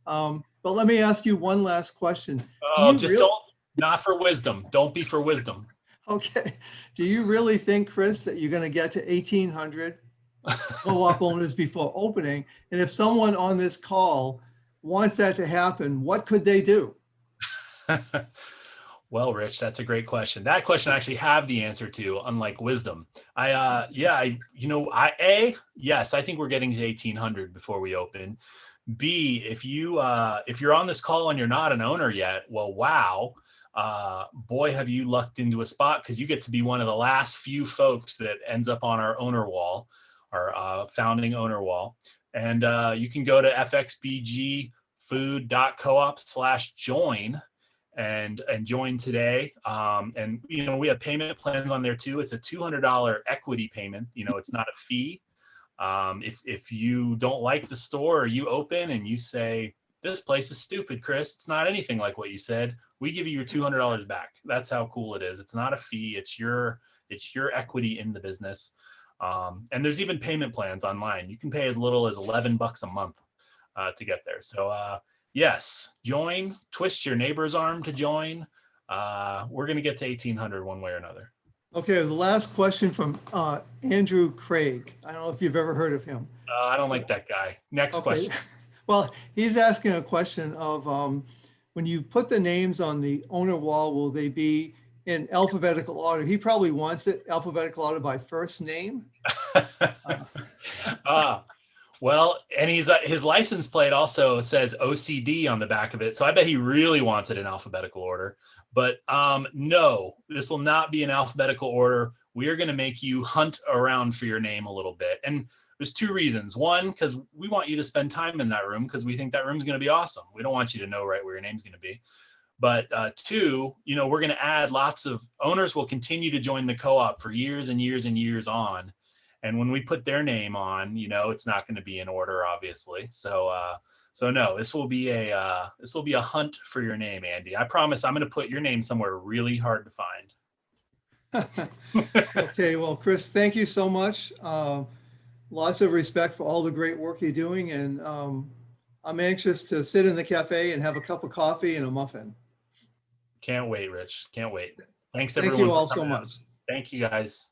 But let me ask you one last question. Oh, just don't, not for wisdom. Don't be for wisdom. Okay. Do you really think, Chris, that you're going to get to 1,800 co-op owners before opening? And if someone on this call wants that to happen, what could they do? Well, Rich, that's a great question. That question I actually have the answer to, unlike wisdom. Yes, I think we're getting to 1,800 before we open. B, if you're on this call and you're not an owner yet, well, wow, boy, have you lucked into a spot, because you get to be one of the last few folks that ends up on our owner wall, our founding owner wall. And you can go to fxbgfood.coop/join and join today. And we have payment plans on there too. It's a $200 equity payment. It's not a fee. If you don't like the store, or you open and you say, this place is stupid, Chris, it's not anything like what you said, we give you your $200 back. That's how cool it is. It's not a fee. It's your equity in the business. And there's even payment plans online. You can pay as little as $11 a month to get there. So yes, join, twist your neighbor's arm to join. We're going to get to 1,800 one way or another. Okay, the last question from Andrew Craig. I don't know if you've ever heard of him. I don't like that guy. Next question. Well, he's asking a question of when you put the names on the owner wall, will they be in alphabetical order? He probably wants it alphabetical order by first name. Well, and his license plate also says OCD on the back of it. So I bet he really wants it in alphabetical order. But no, this will not be in alphabetical order. We are going to make you hunt around for your name a little bit. And there's two reasons. One, because we want you to spend time in that room, because we think that room's going to be awesome. We don't want you to know right where your name's going to be. But two, we're going to add lots of owners will continue to join the co-op for years and years and years on. And when we put their name on, it's not going to be in order, obviously. So no, this will be a hunt for your name, Andy. I promise I'm going to put your name somewhere really hard to find. Okay, well, Chris, thank you so much. Lots of respect for all the great work you're doing. And I'm anxious to sit in the cafe and have a cup of coffee and a muffin. Can't wait, Rich. Can't wait. Thanks, Thank everyone. you all so much. Thank you, guys.